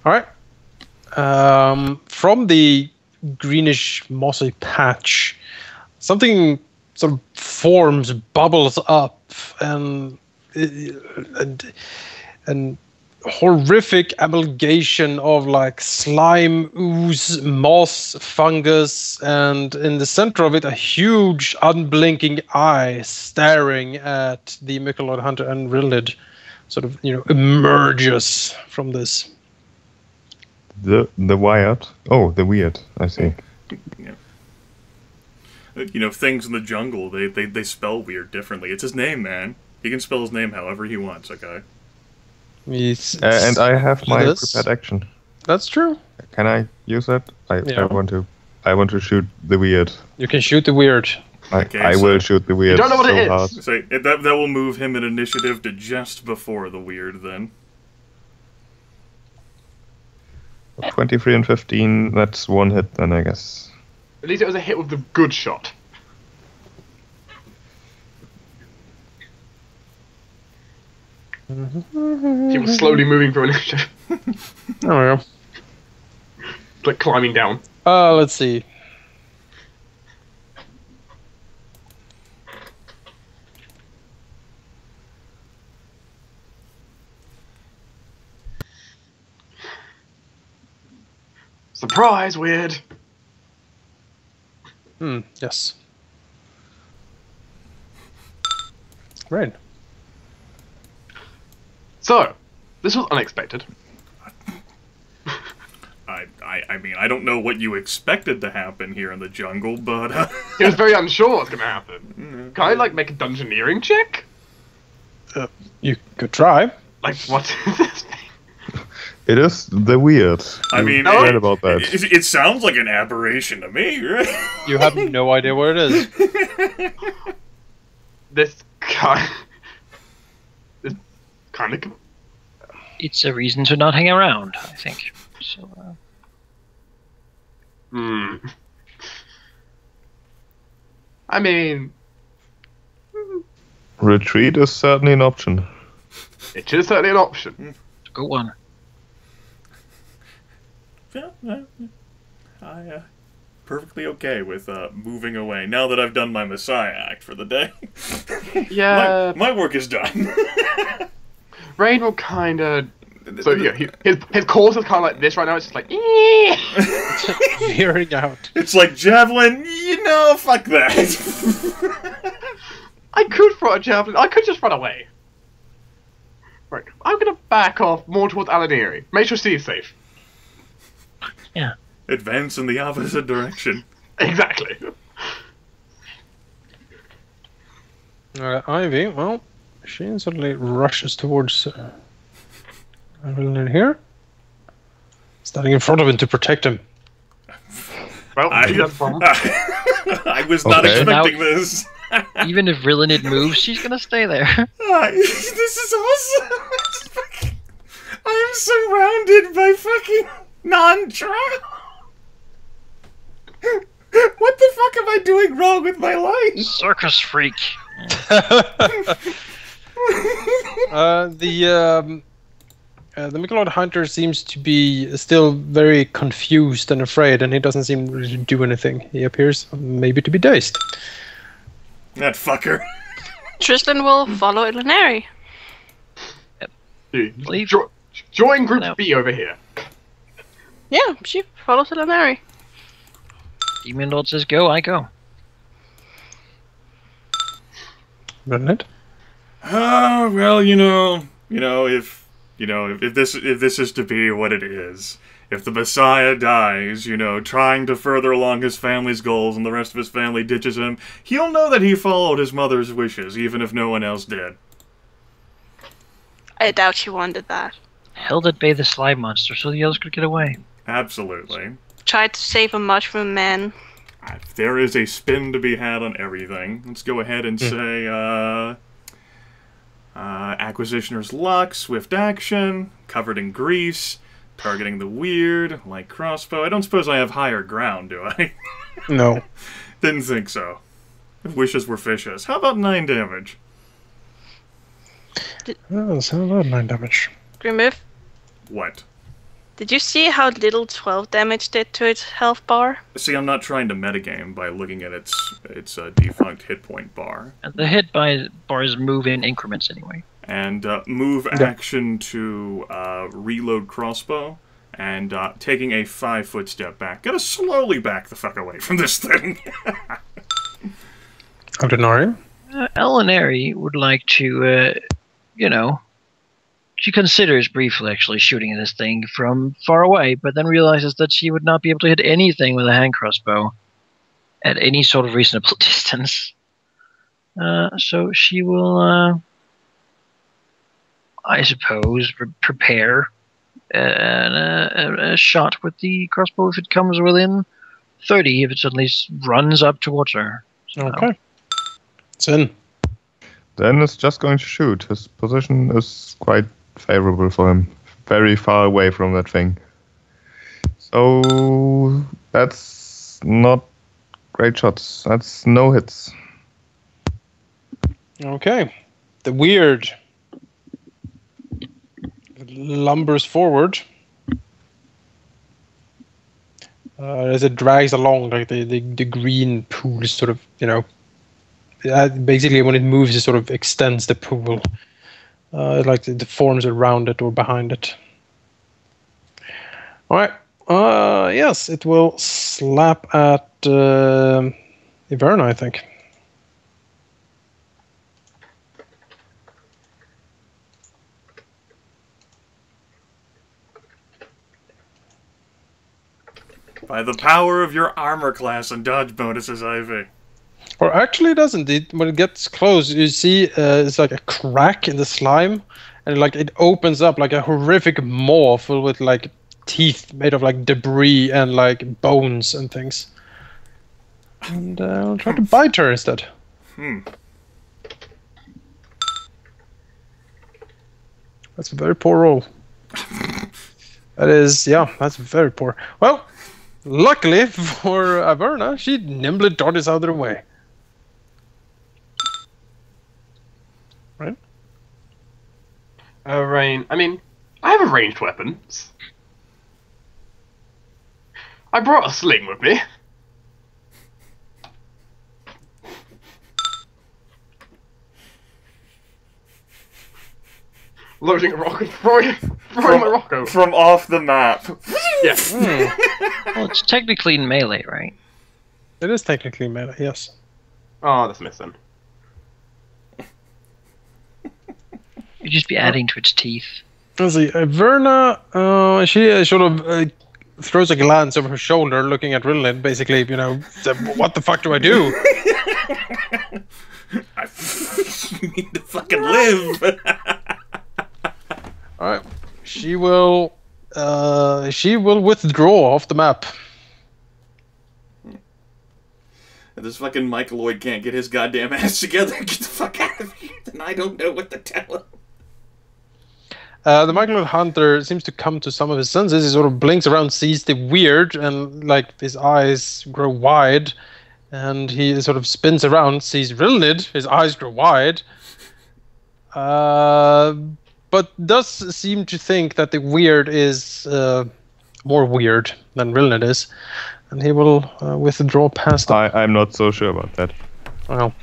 All right. From the greenish mossy patch, something sort of forms, bubbles up, and horrific amalgamation of like slime, ooze, moss, fungus, and in the center of it, a huge unblinking eye staring at the Mycolod Hunter and Rilinid, sort of emerges from this. The wired. Oh, the weird. I see. Yeah. Things in the jungle, they spell weird differently. It's his name, man. He can spell his name however he wants, okay? And I have my prepared action. That's true. Can I use that? Yeah. I want to shoot the weird. You can shoot the weird. I will shoot the weird. You don't know what so it is. hard. So that will move him in initiative to just before the weird, then. 23 and 15, that's one hit then, I guess. At least it was a hit with the good shot. He was slowly moving through initiative. There we go. Like climbing down. Let's see. Surprise, weird. Yes. Right. So, this was unexpected. I mean, I don't know what you expected to happen here in the jungle, but... He was very unsure what's going to happen. Can I, like, make a dungeoneering check? You could try. Like, what is this? It is the weird. I mean, I read about that. It sounds like an aberration to me, right? You have no idea what it is. This kind of... It's a reason to not hang around, I think. So, I mean... Retreat is certainly an option. It is certainly an option. Good one. Yeah, I perfectly okay with moving away now that I've done my Messiah act for the day. Yeah. my work is done. Rain will kind of... So yeah, his course is kind of like this right now. It's just like... Veering out. It's like javelin, fuck that. I could throw a javelin. I could just run away. Right, I'm gonna back off more towards Alauneari. Make sure Steve's safe. Yeah. Advance in the opposite direction. Exactly. Ivy, well, she suddenly rushes towards Rilinid here. Standing in front of him to protect him. Well, I was not expecting this. Even if Rilinid moves, she's gonna stay there. This is awesome. I am surrounded by fucking non-trial. What the fuck am I doing wrong with my life? Circus freak. The Mycolod Hunter seems to be still very confused and afraid, and he doesn't seem to do anything. He appears maybe to be dazed. That fucker. Tristan will follow Alauneari. Leave. Join Group B over here. Yeah, she follows Alauneari. Demon Lord says go, I go. Rilinid? Well, if this is to be what it is, if the Messiah dies, trying to further along his family's goals and the rest of his family ditches him, he'll know that he followed his mother's wishes, even if no one else did. I doubt she wanted that. Held at bay the slime monster so the others could get away. Absolutely. Tried to save a mushroom man. There is a spin to be had on everything. Let's go ahead and say, Acquisitioner's Luck, Swift Action, Covered in Grease, Targeting the Weird, Light Crossbow. I don't suppose I have higher ground, do I? No. Didn't think so. If wishes were fishes. How about 9 damage? Oh, that's a lot of 9 damage. Grimith, What? Did you see how little 12 damage did to its health bar? See, I'm not trying to metagame by looking at its defunct hit point bar. And the hit bars move in increments anyway. And move action to reload crossbow, and taking a 5-foot step back. Gotta slowly back the fuck away from this thing. Alauneari? Alauneari would like to, she considers briefly actually shooting at this thing from far away, but then realizes that she would not be able to hit anything with a hand crossbow at any sort of reasonable distance. So she will, I suppose, prepare a shot with the crossbow if it comes within 30, if it suddenly runs up towards her. So. Okay. Zyn. Then it's just going to shoot. His position is quite favorable for him. Very far away from that thing. So that's not great shots. That's no hits. Okay. The weird lumbers forward as it drags along, like the green pool is sort of, basically when it moves it sort of extends the pool, like the forms around it or behind it. All right. Yes, it will slap at Iverna, I think. By the power of your armor class and dodge bonuses, Ivy. Or actually it doesn't. When it gets close, you see it's like a crack in the slime, and like it opens up like a horrific maw full with like teeth made of like debris and like bones and things. And I'll try to bite her instead. That's a very poor roll. That's very poor. Well, luckily for Iverna, she nimbly darted out of the way. Right? Rain. I mean, I have a ranged weapons. I brought a sling with me. Loading a rocket, throwing my rocket. From off the map. Yeah. Well, it's technically in melee, right? It is technically melee, yes. Oh, that's missing. You'd just be adding to its teeth. Let's see, Iverna, she sort of throws a glance over her shoulder, looking at Rilinid, basically, what the fuck do I do? I need to fucking live. Alright, she will withdraw off the map. This fucking Michaeloid can't get his goddamn ass together. Get the fuck out of here. And I don't know what to tell him. The Michaeloid hunter seems to come to some of his senses. He sort of blinks around, sees the weird, and like his eyes grow wide. And he sort of spins around, sees Rilinid, his eyes grow wide. But does seem to think that the weird is more weird than Rilinid is. And he will withdraw past. I'm not so sure about that. Well,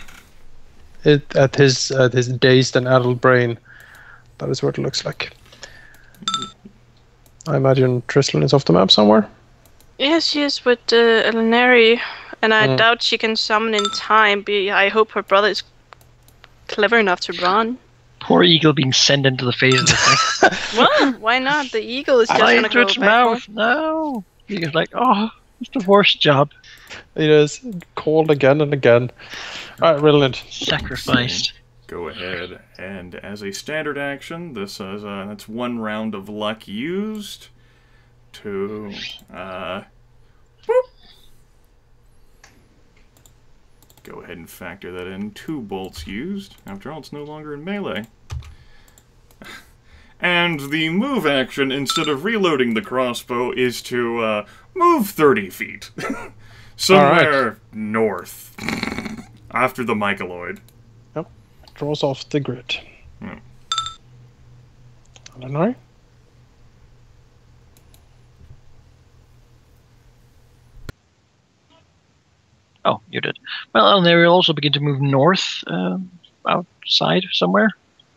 at his dazed and addled brain, that is what it looks like. I imagine Tristan is off the map somewhere. Yes, she is with Alauneari, and I doubt she can summon in time. I hope her brother is clever enough to run. Poor eagle being sent into the face of the thing. Well, why not? The eagle is just Fly gonna into go its backward. mouth. No. Eagle's like, oh, it's the worst job. It is called again and again. Alright, Rilinid. Sacrificed. Go ahead, and as a standard action, this is that's 1 round of luck used to boop. Go ahead and factor that in. 2 bolts used. After all, it's no longer in melee. And the move action, instead of reloading the crossbow, is to move 30 feet. Somewhere north. After the Michaeloid. Yep. Draws off the grid. I don't know. Oh, you did. Well, and they will also begin to move north, outside somewhere,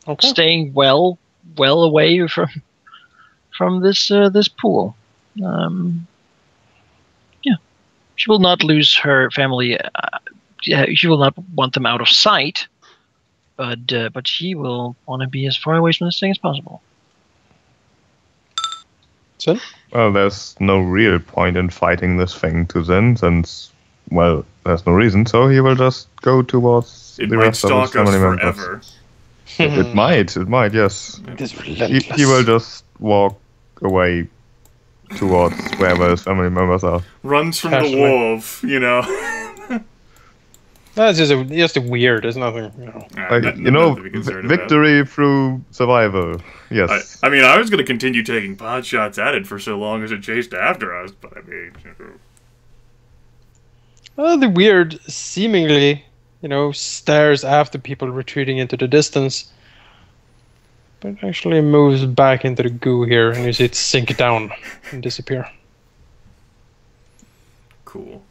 Okay. staying well away from this pool. Yeah, she will not lose her family. She will not want them out of sight, but she will want to be as far away from this thing as possible. Zyn? Well, there's no real point in fighting this thing to Zyn, since, well, there's no reason, so he will just go towards It the might rest of his stalk us family members. forever. It might, yes. It is He relentless. will just walk away towards wherever his family members are. Runs from Casually. the wolf, you know. That's just weird. There's nothing, you know. Nothing to be concerned about. Victory through survival. Yes. I mean, I was going to continue taking pot shots at it for so long as it chased after us, but I mean... The weird, seemingly, stares after people retreating into the distance. But actually moves back into the goo here, and you see it sink down and disappear. Cool.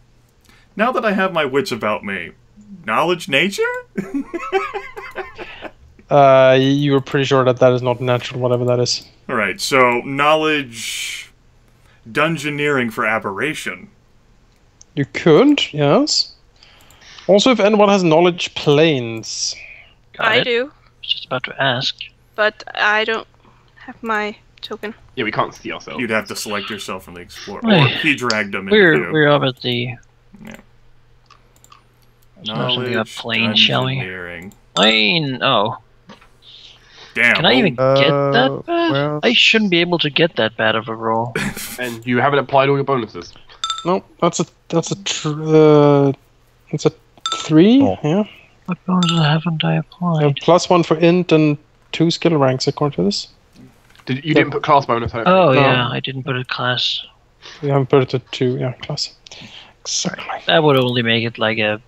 Now that I have my wits about me, knowledge nature? You were pretty sure that is not natural, whatever that is. Alright, so knowledge... dungeoneering for aberration. You could, yes. Also, if anyone has knowledge planes. I do, I was just about to ask. but I don't have my token. Yeah, we can't see ourselves. You'd have to select yourself from the Explorer. Hey. Or he dragged them into We're up at the knowledge up plane, shall we? dungeoneering. plane. Oh, Damn. can I even get that bad? well- I shouldn't be able to get that bad of a roll. And you haven't applied all your bonuses. No, that's a 3. Oh. Yeah. What bonuses haven't I applied? +1 for int and 2 skill ranks according to this. You didn't put class bonus, I don't Oh think. yeah, I didn't put a class. We haven't put it to 2. Yeah, class. Exactly. That would only make it like a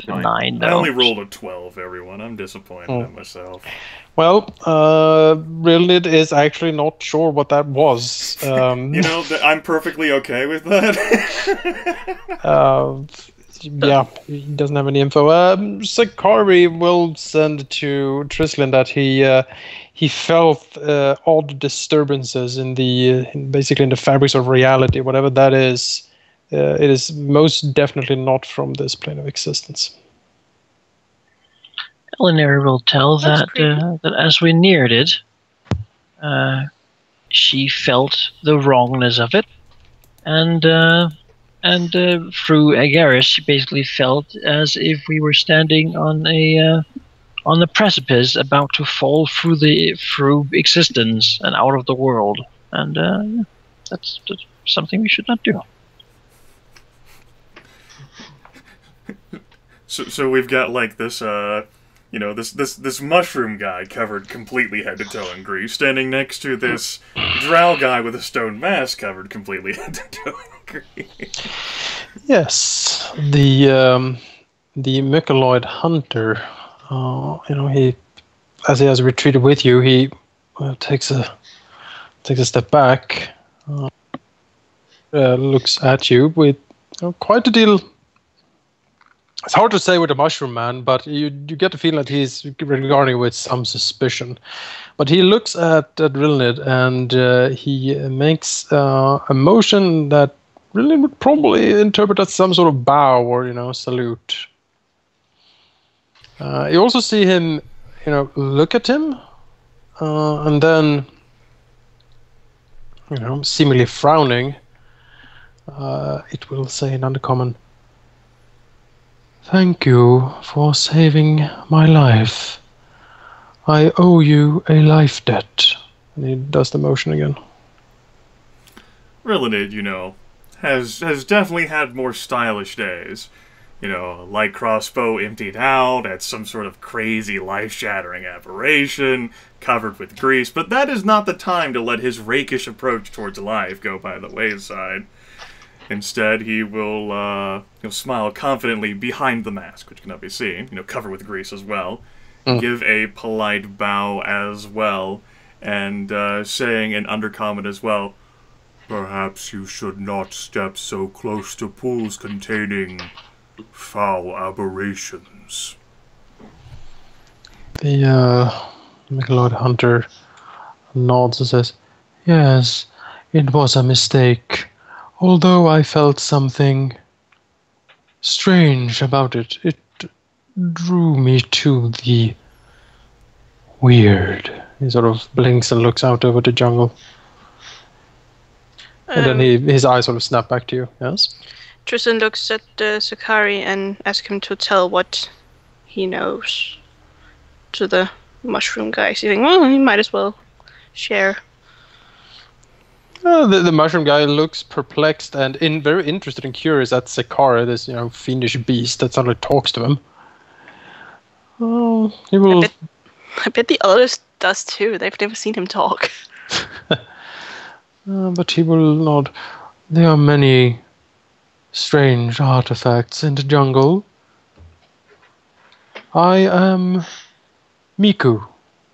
9. I Though. only rolled a 12, everyone. I'm disappointed in myself. Well, Rilinid is actually not sure what that was. You know, I'm perfectly okay with that. Yeah, he doesn't have any info. Sakari will send to Trislin that he felt odd disturbances in basically in the fabrics of reality, whatever that is. It is most definitely not from this plane of existence. Alauneari will tell That's that as we neared it, she felt the wrongness of it, and through Agaris, she basically felt as if we were standing on the precipice, about to fall through existence and out of the world, and that's something we should not do. So we've got like this, this mushroom guy covered completely head to toe in grease, standing next to this drow guy with a stone mask covered completely head to toe in grease. Yes, the Mycoloid hunter. He, as he has retreated with you, he takes a step back, looks at you with quite a deal. It's hard to say with the mushroom man, but you get the feeling that he's regarding with some suspicion. But he looks at Rilinid and he makes a motion that Rilinid would probably interpret as some sort of bow or salute. You also see him, look at him, and then, seemingly frowning. It will say in undercommon, "Thank you for saving my life. I owe you a life debt." And he does the motion again. Rilinid, has definitely had more stylish days. Light crossbow emptied out at some sort of crazy life-shattering aberration, covered with grease, but that is not the time to let his rakish approach towards life go by the wayside. Instead, he will smile confidently behind the mask, which cannot be seen, covered with grease as well, give a polite bow as well, and saying in undercommon as well, "Perhaps you should not step so close to pools containing foul aberrations. The Lord Hunter nods and says, "Yes, it was a mistake. Although I felt something strange about it, it drew me to the weird." He sort of blinks and looks out over the jungle. And then his eyes sort of snap back to you. Yes? Tristan looks at Sakari and asks him to tell what he knows to the mushroom guys. You think, well, he might as well share. The mushroom guy looks perplexed and very interested and curious at Sakari, this fiendish beast that suddenly talks to him. Oh, he will. I bet the others does too. They've never seen him talk. But he will nod. There are many strange artifacts in the jungle. I am Miku.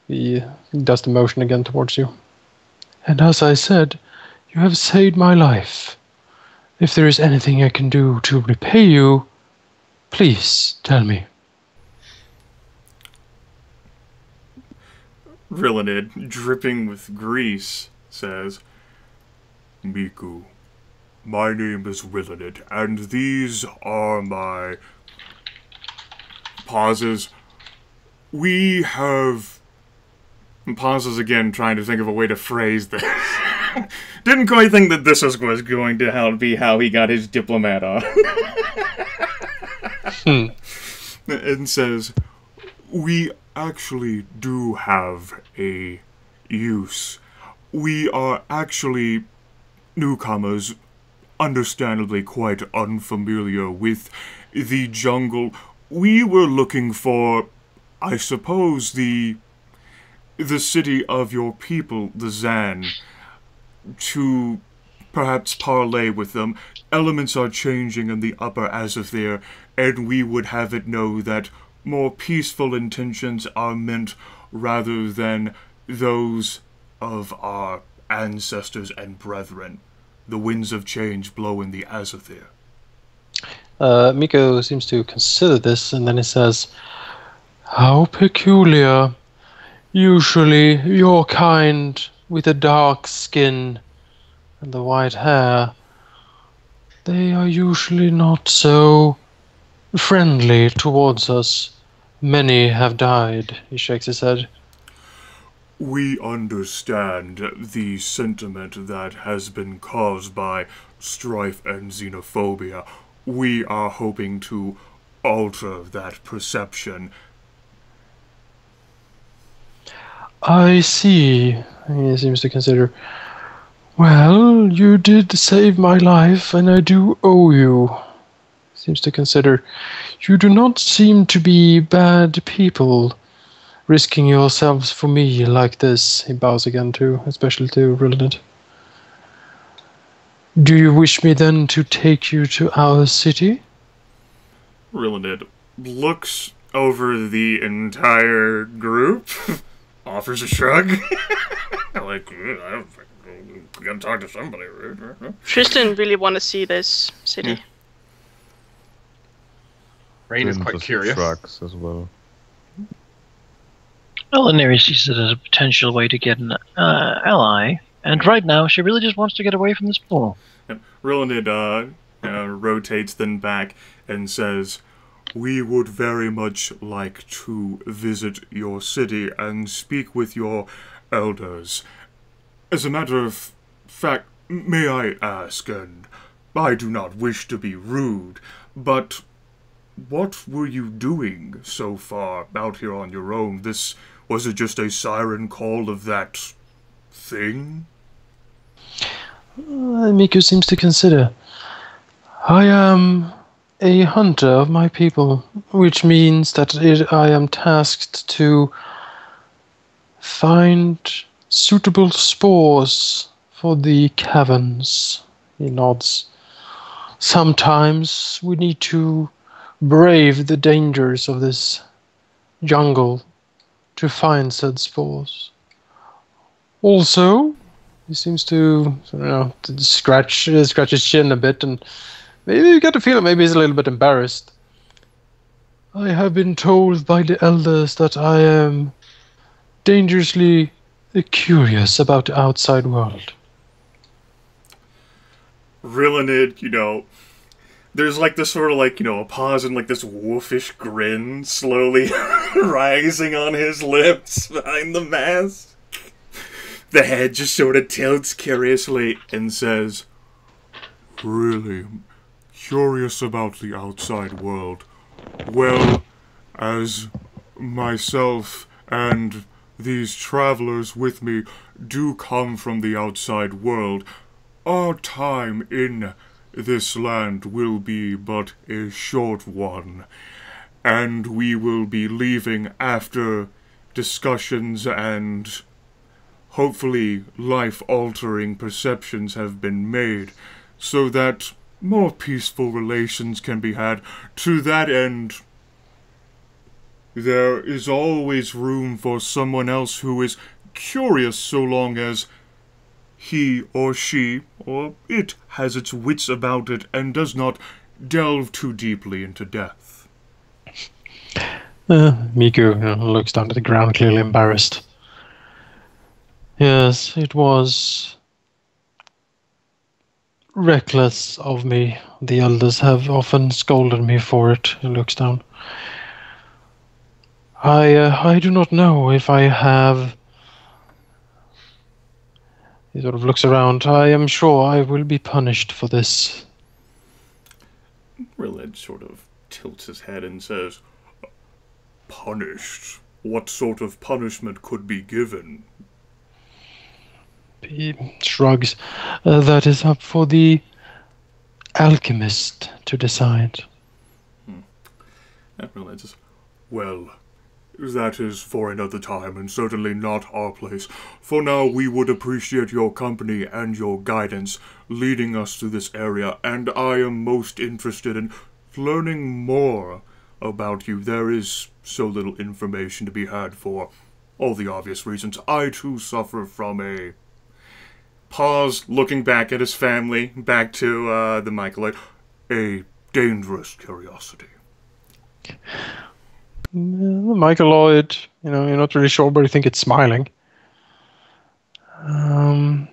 He does the motion again towards you. And as I said, you have saved my life. If there is anything I can do to repay you, please tell me. Rilinid, dripping with grease, says, Miku, my name is Rilinid, and these are my... Pauses. We have... Pauses again, trying to think of a way to phrase this. Didn't quite think that this was going to be how he got his diplomat on. And says, we actually do have a use. We are actually newcomers, understandably quite unfamiliar with the jungle. We were looking for, I suppose, the city of your people, the Zan, to perhaps parley with them. Elements are changing in the upper Azathoth, and we would have it know that more peaceful intentions are meant rather than those of our ancestors and brethren. The winds of change blow in the Azathoth. Miko seems to consider this, and then he says, "How peculiar. Usually your kind with the dark skin and the white hair, they are usually not so friendly towards us. Many have died." He shakes his head. We understand the sentiment that has been caused by strife and xenophobia. We are hoping to alter that perception. I see. He seems to consider, well, you did save my life, and I do owe you. Seems to consider, you do not seem to be bad people, risking yourselves for me like this. He bows again especially to Rilinid. Do you wish me then to take you to our city? Rilinid looks over the entire group, offers a shrug. Like, I gotta talk to somebody. Tristan really want to see this city. Rain is quite curious. Trucks as well. Alauneari sees it as a potential way to get an ally, and right now she really just wants to get away from this pool. Rilinid rotates then back and says, we would very much like to visit your city and speak with your elders. As a matter of fact, may I ask, and I do not wish to be rude, but what were you doing so far out here on your own? Was it just a siren call of that thing? Miku seems to consider, I am a hunter of my people, which means that I am tasked to find suitable spores for the caverns. He nods. Sometimes we need to brave the dangers of this jungle to find said spores. Also, he seems to, to scratch his chin a bit, and maybe you get the feeling maybe he's a little bit embarrassed. I have been told by the elders that I am dangerously curious about the outside world. Rilinid, there's like this sort of like, a pause and like this wolfish grin slowly rising on his lips behind the mask. The head just sort of tilts curiously and says, "Really curious about the outside world. Well, as myself and these travelers with me do come from the outside world, our time in this land will be but a short one, and we will be leaving after discussions and hopefully life-altering perceptions have been made, so that more peaceful relations can be had. To that end, there is always room for someone else who is curious, so long as he or she or it has its wits about it and does not delve too deeply into death." Miku looks down at the ground, clearly embarrassed. Yes, it was reckless of me. The elders have often scolded me for it. He looks down. I do not know if I have... He sort of looks around. I am sure I will be punished for this. Rilinid sort of tilts his head and says, "Punished? What sort of punishment could be given?" He shrugs. That is up for the alchemist to decide. And Rilinid says, "Well, that is for another time, and certainly not our place. For now, we would appreciate your company and your guidance, leading us to this area, and I am most interested in learning more about you. There is so little information to be had for all the obvious reasons. I, too, suffer from a..." Pause, looking back at his family, back to the Mycolite. "A dangerous curiosity." Mycoloid, you're not really sure, but you think it's smiling. And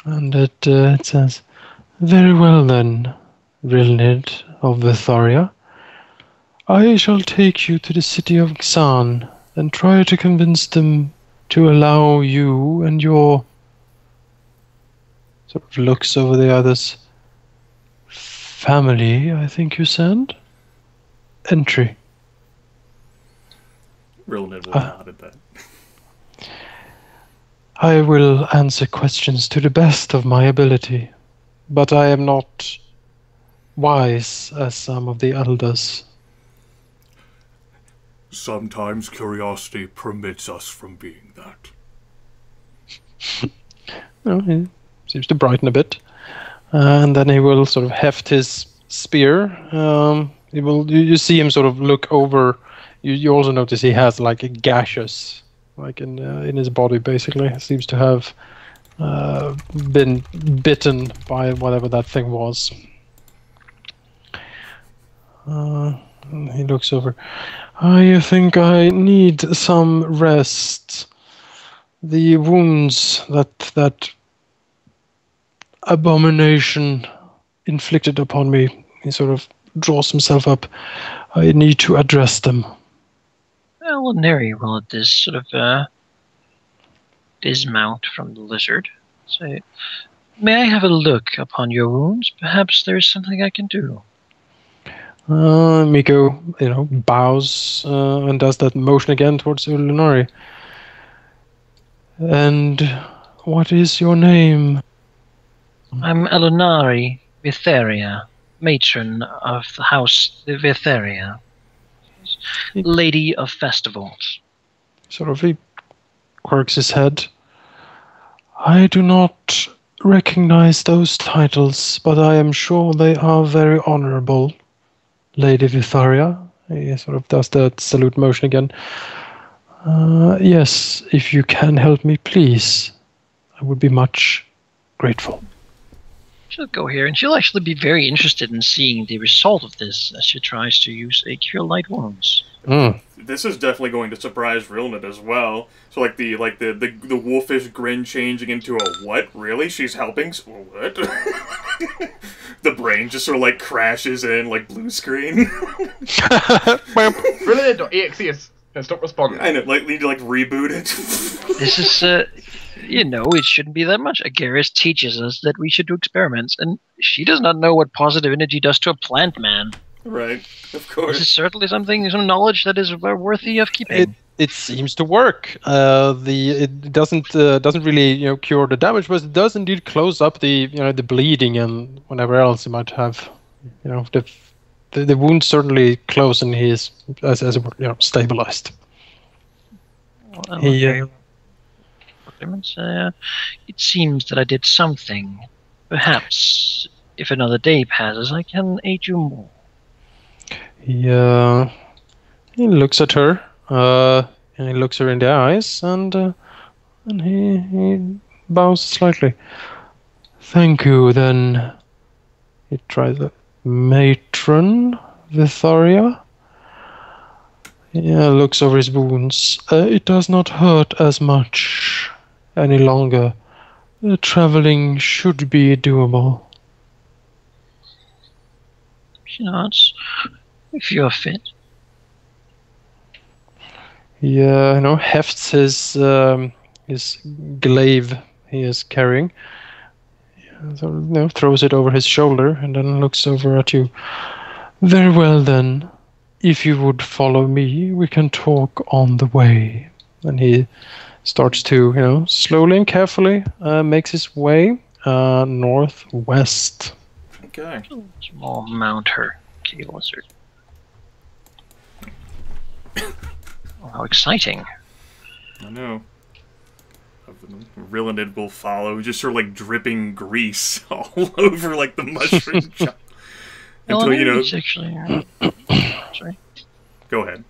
it says, "Very well then, Rilinid of Vytharia. I shall take you to the city of Xan and try to convince them to allow you and your..." Sort of looks over the others. "Family, I think you said? Entry." Rilinid will nod at that. "I will answer questions to the best of my ability, but I am not wise as some of the elders." Sometimes curiosity permits us from being that. He seems to brighten a bit. And then he will sort of heft his spear. You see him sort of look over. You also notice he has like a gashes, like in his body. Basically, he seems to have been bitten by whatever that thing was. He looks over. "I think I need some rest. The wounds that abomination inflicted upon me," he sort of draws himself up. "I need to address them." Alauneari will at this sort of dismount from the lizard. Say, "May I have a look upon your wounds? Perhaps there is something I can do." Miko, bows and does that motion again towards Alauneari. "And what is your name?" "I'm Alauneari Vytharia, matron of the house Vytharia, Lady of Festivals." Sort of he quirks his head. "I do not recognize those titles, but I am sure they are very honorable, Lady Vytharia." He sort of does that salute motion again. "Yes, if you can help me, please, I would be much grateful." She'll go here, and she'll actually be very interested in seeing the result of this as she tries to use a Cure Light Wounds. This is definitely going to surprise Rilinid as well. So like the wolfish grin changing into a what? Really? She's helping? What? The brain just sort of like crashes in like blue screen. Rilinid.exe has stopped responding. I know, like need to like reboot it. This is it shouldn't be that much. Agaris teaches us that we should do experiments, and she does not know what positive energy does to a plant man. Right, of course. This is certainly some knowledge that is worthy of keeping. It seems to work. It doesn't really cure the damage, but it does indeed close up the the bleeding and whatever else you might have. The wound certainly close, and he is as stabilized. Well, okay. It seems that I did something. Perhaps if another day passes, I can aid you more. He looks at her, and he looks her in the eyes, and he bows slightly. Thank you, then. He tries it. Matron Vytharia? Yeah, looks over his wounds. It does not hurt as much any longer. Traveling should be doable. She nods. If you are fit. He hefts his glaive he is carrying. So, throws it over his shoulder and then looks over at you. Very well then. If you would follow me, we can talk on the way. And he starts to, slowly and carefully makes his way northwest. Okay. Small mount her cable lizard. Oh, how exciting. I know. Rilinid will follow, just sort of like dripping grease all over like the mushroom chop. Until, Actually, sorry. Go ahead.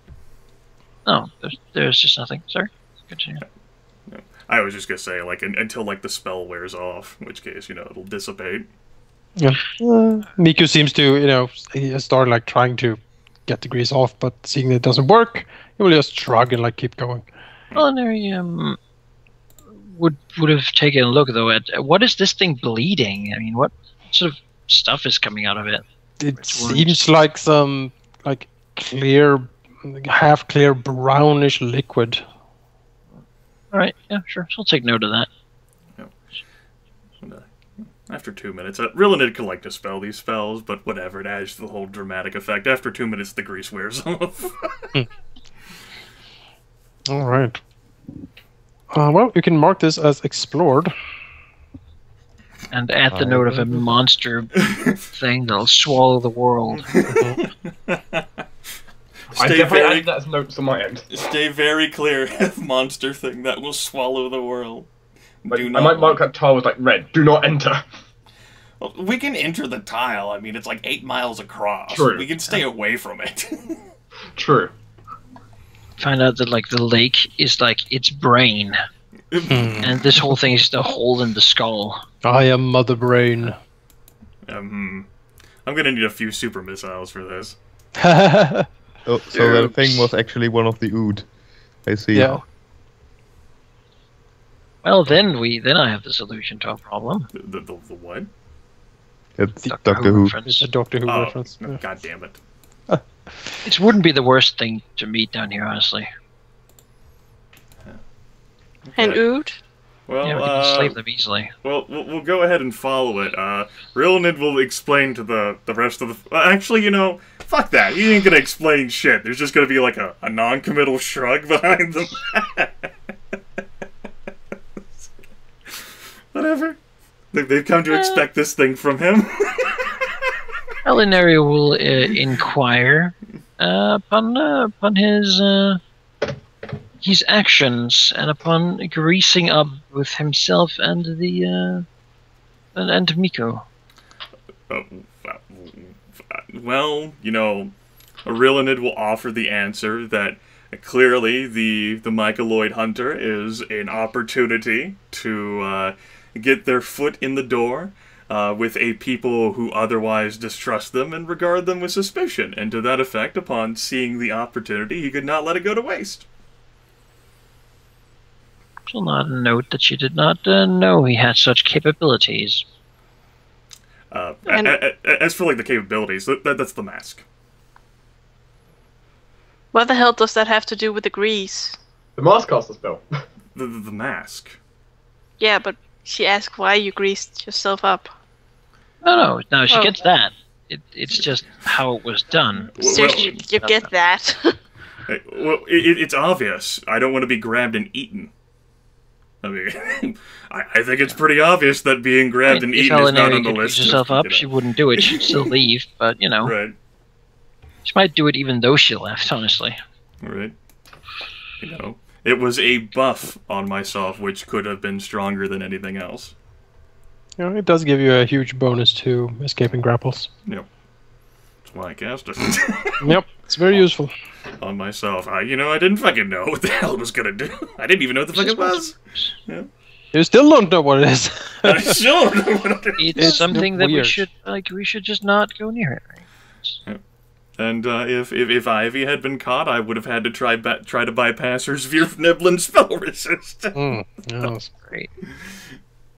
Oh, there's just nothing. Sorry. Continue. No. I was just gonna say, like, until like the spell wears off, in which case, it'll dissipate. Yeah. Miku seems to, he has started like trying to get the grease off, but seeing that it doesn't work, he will just shrug and like keep going. Alauneari would have taken a look though at what is this thing bleeding? I mean, what sort of stuff is coming out of it? It seems like some like clear, half clear brownish liquid. All right, yeah, sure. So I'll take note of that. After 2 minutes, Rilinid can like dispel these spells, but whatever, it adds to the whole dramatic effect. After 2 minutes, the grease wears off. All right. Well, you can mark this as explored. And add the note of a monster thing that'll swallow the world. I definitely added that as notes on my end. Stay very clear of monster thing that will swallow the world. I might mark that tile with like red. Do not enter. Well, we can enter the tile. I mean, it's like 8 miles across. True. We can stay away from it. True. Find out that like the lake is like its brain, and this whole thing is just a hole in the skull. I am Mother Brain. I'm gonna need a few super missiles for this. So that thing was actually one of the Ood. I see. Yeah. Well, then I have the solution to our problem. The what? It's Doctor Who. It's a Doctor Who reference. No, God damn it. It wouldn't be the worst thing to meet down here, honestly. And Ood? Well, Yeah, we can slave them easily. Well, we'll go ahead and follow it. Rilinid will explain to the rest of the... actually, fuck that. He ain't gonna explain shit. There's just gonna be like a non-committal shrug behind them. Whatever. They've come to expect this thing from him. Alauneari will inquire upon his actions and upon greasing up with himself and the and Miko. Well, Rilinid will offer the answer that clearly the Mycoloid hunter is an opportunity to get their foot in the door. with a people who otherwise distrust them and regard them with suspicion, and to that effect, upon seeing the opportunity, he could not let it go to waste. Shall not note that she did not know he had such capabilities. As for, like, the capabilities, that's the mask. What the hell does that have to do with the grease? The mask caster spell. The mask. Yeah, but she asked why you greased yourself up. No, she Oh. gets that. It's just how it was done. Seriously, you get that. Well, it's obvious. I don't want to be grabbed and eaten. I mean, I think it's pretty obvious that being grabbed and eaten is not on the list. If herself up, she wouldn't do it. She'd still leave, but, you know. Right. She might do it even though she left, honestly. Right. You know, it was a buff on myself, which could have been stronger than anything else. You know, it does give you a huge bonus to escaping grapples. Yep. That's why I cast it. Yep, it's very useful. On myself. I didn't fucking know what the hell it was gonna do. I didn't even know what the fuck it was. Yeah. You still don't know what it is. I still don't know what it is. It's something that weird. we should just not go near it. Right? And if Ivy had been caught, I would have had to try to bypass her Svirfniblin spell resist. Yes. Great.